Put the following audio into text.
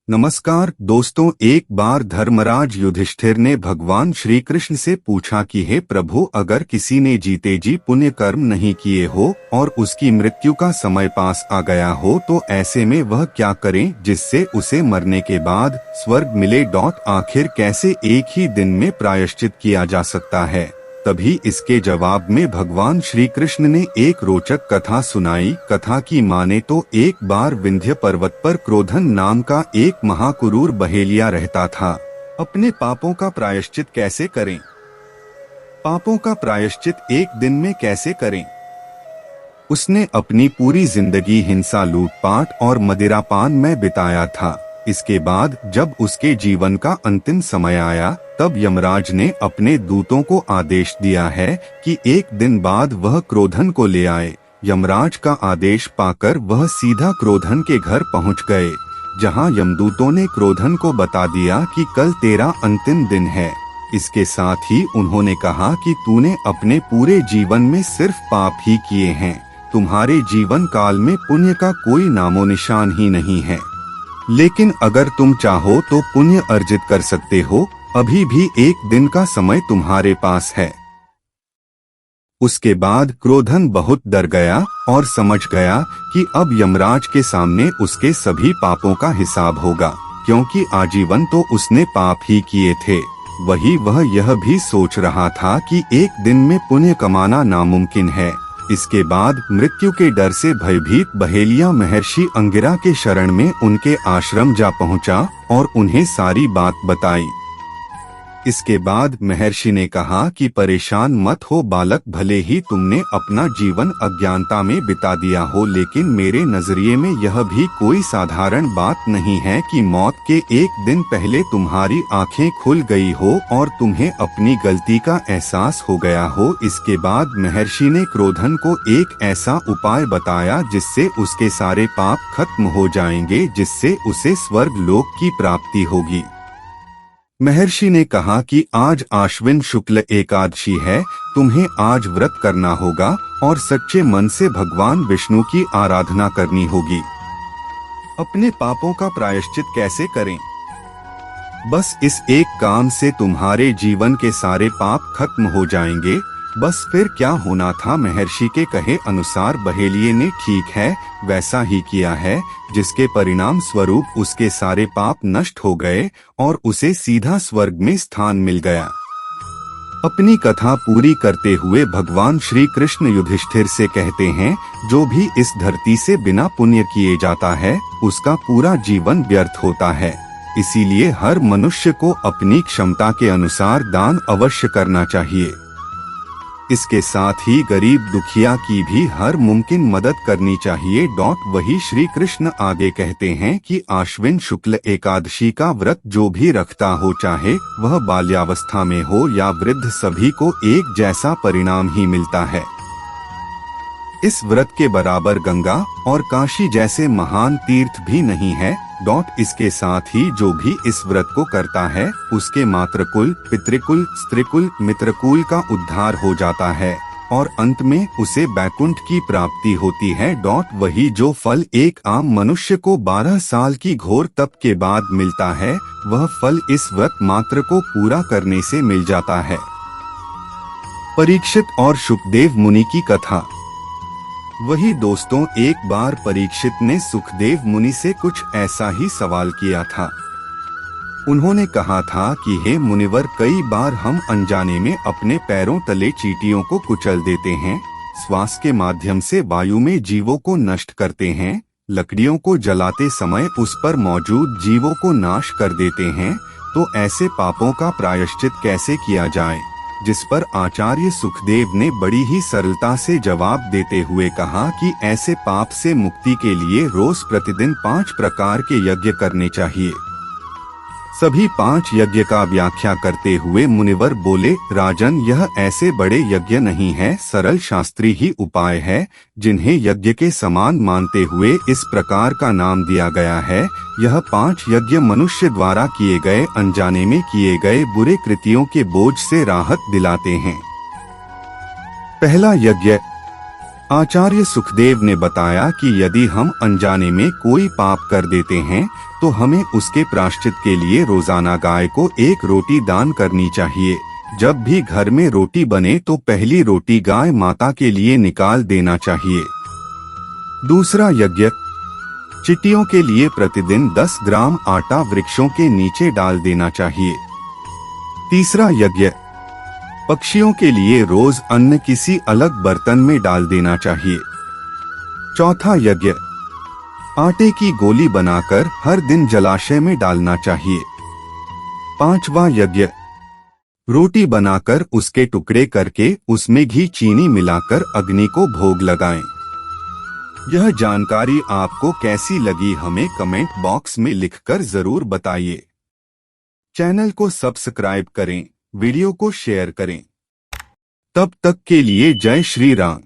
नमस्कार दोस्तों, एक बार धर्मराज युधिष्ठिर ने भगवान श्री कृष्ण से पूछा कि हे प्रभु, अगर किसी ने जीते जी पुण्य कर्म नहीं किए हो और उसकी मृत्यु का समय पास आ गया हो तो ऐसे में वह क्या करे जिससे उसे मरने के बाद स्वर्ग मिले। आखिर कैसे एक ही दिन में प्रायश्चित किया जा सकता है? तभी इसके जवाब में भगवान श्री कृष्ण ने एक रोचक कथा सुनाई। कथा की माने तो एक बार विंध्य पर्वत पर क्रोधन नाम का एक महाक्रूर बहेलिया रहता था। अपने पापों का प्रायश्चित कैसे करें? पापों का प्रायश्चित एक दिन में कैसे करें? उसने अपनी पूरी जिंदगी हिंसा, लूटपाट और मदिरापान में बिताया था। इसके बाद जब उसके जीवन का अंतिम समय आया तब यमराज ने अपने दूतों को आदेश दिया है कि एक दिन बाद वह क्रोधन को ले आए। यमराज का आदेश पाकर वह सीधा क्रोधन के घर पहुंच गए, जहां यमदूतों ने क्रोधन को बता दिया कि कल तेरा अंतिम दिन है। इसके साथ ही उन्होंने कहा कि तूने अपने पूरे जीवन में सिर्फ पाप ही किए हैं, तुम्हारे जीवन काल में पुण्य का कोई नामो निशान ही नहीं है। लेकिन अगर तुम चाहो तो पुण्य अर्जित कर सकते हो, अभी भी एक दिन का समय तुम्हारे पास है। उसके बाद क्रोधन बहुत डर गया और समझ गया कि अब यमराज के सामने उसके सभी पापों का हिसाब होगा, क्योंकि आजीवन तो उसने पाप ही किए थे। वही वह यह भी सोच रहा था कि एक दिन में पुण्य कमाना नामुमकिन है। इसके बाद मृत्यु के डर से भयभीत बहेलिया महर्षि अंगिरा के शरण में उनके आश्रम जा पहुंचा और उन्हें सारी बात बताई। इसके बाद महर्षि ने कहा कि परेशान मत हो बालक, भले ही तुमने अपना जीवन अज्ञानता में बिता दिया हो, लेकिन मेरे नजरिए में यह भी कोई साधारण बात नहीं है कि मौत के एक दिन पहले तुम्हारी आंखें खुल गई हो और तुम्हें अपनी गलती का एहसास हो गया हो। इसके बाद महर्षि ने क्रोधन को एक ऐसा उपाय बताया जिससे उसके सारे पाप खत्म हो जाएंगे, जिससे उसे स्वर्ग लोक की प्राप्ति होगी। महर्षि ने कहा कि आज आश्विन शुक्ल एकादशी है, तुम्हें आज व्रत करना होगा और सच्चे मन से भगवान विष्णु की आराधना करनी होगी। अपने पापों का प्रायश्चित कैसे करें? बस इस एक काम से तुम्हारे जीवन के सारे पाप खत्म हो जाएंगे। बस फिर क्या होना था, महर्षि के कहे अनुसार बहेलिये ने ठीक है वैसा ही किया है, जिसके परिणाम स्वरूप उसके सारे पाप नष्ट हो गए और उसे सीधा स्वर्ग में स्थान मिल गया। अपनी कथा पूरी करते हुए भगवान श्री कृष्ण युधिष्ठिर से कहते हैं, जो भी इस धरती से बिना पुण्य किए जाता है उसका पूरा जीवन व्यर्थ होता है। इसीलिए हर मनुष्य को अपनी क्षमता के अनुसार दान अवश्य करना चाहिए। इसके साथ ही गरीब दुखिया की भी हर मुमकिन मदद करनी चाहिए। वही श्री कृष्ण आगे कहते हैं कि आश्विन शुक्ल एकादशी का व्रत जो भी रखता हो, चाहे वह बाल्यावस्था में हो या वृद्ध, सभी को एक जैसा परिणाम ही मिलता है। इस व्रत के बराबर गंगा और काशी जैसे महान तीर्थ भी नहीं है। इसके साथ ही जो भी इस व्रत को करता है उसके मातृकुल, पितृकुल, स्त्रीकुल, मित्रकुल का उद्धार हो जाता है और अंत में उसे बैकुंठ की प्राप्ति होती है। वही जो फल एक आम मनुष्य को 12 साल की घोर तप के बाद मिलता है, वह फल इस व्रत मात्र को पूरा करने से मिल जाता है। परीक्षित और सुखदेव मुनि की कथा। वही दोस्तों, एक बार परीक्षित ने सुखदेव मुनि से कुछ ऐसा ही सवाल किया था। उन्होंने कहा था कि हे मुनिवर, कई बार हम अनजाने में अपने पैरों तले चींटियों को कुचल देते हैं, श्वास के माध्यम से वायु में जीवों को नष्ट करते हैं, लकड़ियों को जलाते समय उस पर मौजूद जीवों को नाश कर देते हैं, तो ऐसे पापों का प्रायश्चित कैसे किया जाए? जिस पर आचार्य सुखदेव ने बड़ी ही सरलता से जवाब देते हुए कहा कि ऐसे पाप से मुक्ति के लिए रोज प्रतिदिन 5 प्रकार के यज्ञ करने चाहिए। सभी 5 यज्ञ का व्याख्या करते हुए मुनिवर बोले, राजन, यह ऐसे बड़े यज्ञ नहीं है, सरल शास्त्रीय ही उपाय है, जिन्हें यज्ञ के समान मानते हुए इस प्रकार का नाम दिया गया है। यह 5 यज्ञ मनुष्य द्वारा किए गए अनजाने में किए गए बुरे कृतियों के बोझ से राहत दिलाते हैं। पहला यज्ञ आचार्य सुखदेव ने बताया कि यदि हम अनजाने में कोई पाप कर देते हैं तो हमें उसके प्रायश्चित के लिए रोजाना गाय को 1 रोटी दान करनी चाहिए। जब भी घर में रोटी बने तो पहली रोटी गाय माता के लिए निकाल देना चाहिए। दूसरा यज्ञ, चींटियों के लिए प्रतिदिन 10 ग्राम आटा वृक्षों के नीचे डाल देना चाहिए। तीसरा यज्ञ, पक्षियों के लिए रोज अन्न किसी अलग बर्तन में डाल देना चाहिए। चौथा यज्ञ, आटे की गोली बनाकर हर दिन जलाशय में डालना चाहिए। पांचवा यज्ञ, रोटी बनाकर उसके टुकड़े करके उसमें घी चीनी मिलाकर अग्नि को भोग लगाएं। यह जानकारी आपको कैसी लगी हमें कमेंट बॉक्स में लिखकर जरूर बताइए। चैनल को सब्सक्राइब करें, वीडियो को शेयर करें। तब तक के लिए जय श्री राम।